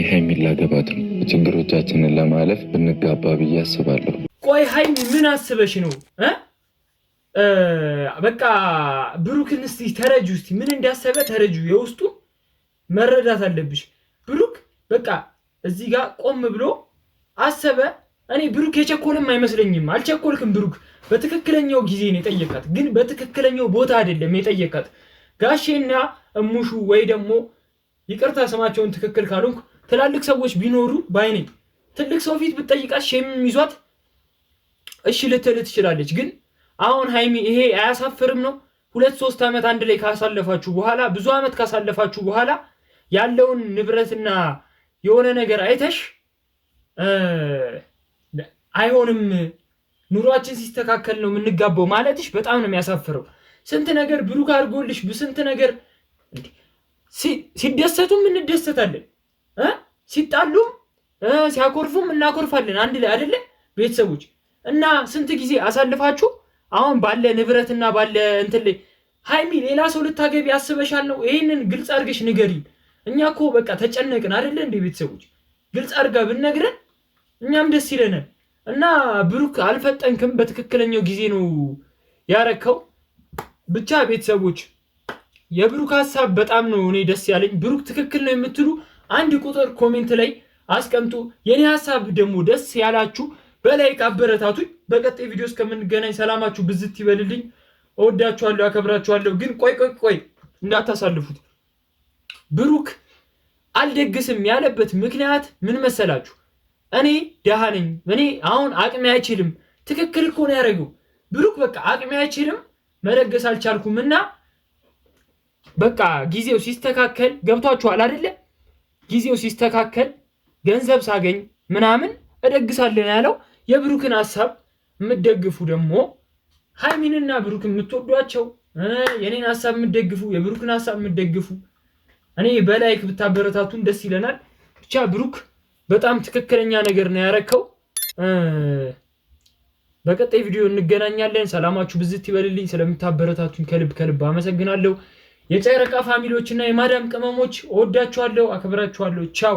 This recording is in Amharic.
ሀይሚ ላገባት ነው። ችግሮቻችንን ለማለፍ ብንጋባ ብዬ አስባለሁ። ቆይ ሀይሚ ምን አስበሽ ነው? በቃ ብሩክን እስቲ ተረጁ፣ እስቲ ምን እንዳሰበ ተረጁ። የውስጡ መረዳት አለብሽ። ብሩክ በቃ እዚህ ጋር ቆም ብሎ አሰበ። እኔ ብሩክ የቸኮልም አይመስለኝም። አልቸኮልክም። ብሩክ በትክክለኛው ጊዜ ነው የጠየቃት፣ ግን በትክክለኛው ቦታ አይደለም የጠየቃት። ጋሼና እሙሹ ወይ ደግሞ ይቅርታ ስማቸውን ትክክል ካልሆንኩ ትላልቅ ሰዎች ቢኖሩ ባይኔ ትልቅ ሰው ፊት ብትጠይቃት ሼም ይዟት እሺ ልትል ትችላለች። ግን አሁን ሀይሚ ይሄ አያሳፍርም ነው? 2-3 ዓመት አንድ ላይ ካሳለፋችሁ በኋላ ብዙ ዓመት ካሳለፋችሁ በኋላ ያለውን ንብረትና የሆነ ነገር አይተሽ አይሆንም ኑሯችን ሲስተካከል ነው የምንጋባው ማለትሽ በጣም ነው የሚያሳፍረው። ስንት ነገር ብሩክ አድርጎልሽ በስንት ነገር ሲደሰቱም እንደሰታለን፣ ሲጣሉም ሲያኮርፉም እናኮርፋለን አንድ ላይ አይደለ ቤተሰቦች? እና ስንት ጊዜ አሳልፋችሁ አሁን ባለ ንብረትና ባለ እንትን ላይ ሀይሚ ሌላ ሰው ልታገቢ ያስበሻል ነው? ይሄንን ግልጽ አድርገሽ ንገሪን። እኛ እኮ በቃ ተጨነቅን አይደለ እንዴ ቤተሰቦች? ግልጽ አድርጋ ብንነግረን እኛም ደስ ይለናል። እና ብሩክ አልፈጠንክም፣ በትክክለኛው ጊዜ ነው ያረከው። ብቻ ቤተሰቦች የብሩክ ሐሳብ በጣም ነው እኔ ደስ ያለኝ። ብሩክ ትክክል ነው የምትሉ አንድ ቁጥር ኮሜንት ላይ አስቀምጡ። የኔ ሐሳብ ደግሞ ደስ ያላችሁ በላይክ አበረታቱኝ። በቀጣይ ቪዲዮ እስከምንገናኝ ሰላማችሁ ብዝት ይበልልኝ። እወዳችኋለሁ፣ አከብራችኋለሁ። ግን ቆይ እንዳታሳልፉት። ብሩክ አልደግስም ያለበት ምክንያት ምን መሰላችሁ? እኔ ደሃ ነኝ፣ እኔ አሁን አቅሜ አይችልም። ትክክል እኮ ነው ያደረገው ብሩክ። በቃ አቅሜ አይችልም መለገስ አልቻልኩም እና በቃ ጊዜው ሲስተካከል ገብቷችኋል አይደለ? ጊዜው ሲስተካከል ገንዘብ ሳገኝ ምናምን እደግሳለን ያለው። የብሩክን ሐሳብ የምትደግፉ ደግሞ ሃይሚንና ብሩክን የምትወዷቸው የኔን ሐሳብ የምትደግፉ የብሩክን ሐሳብ የምትደግፉ እኔ በላይክ ብታበረታቱን ደስ ይለናል። ብቻ ብሩክ በጣም ትክክለኛ ነገር ነው ያረከው። በቀጣይ ቪዲዮ እንገናኛለን። ሰላማችሁ ብዝት ይበልልኝ። ስለምታበረታቱኝ ከልብ አመሰግናለሁ። የጨረቃ ፋሚሊዎችና የማዳም ቅመሞች እወዳችኋለሁ፣ አከብራችኋለሁ። ቻው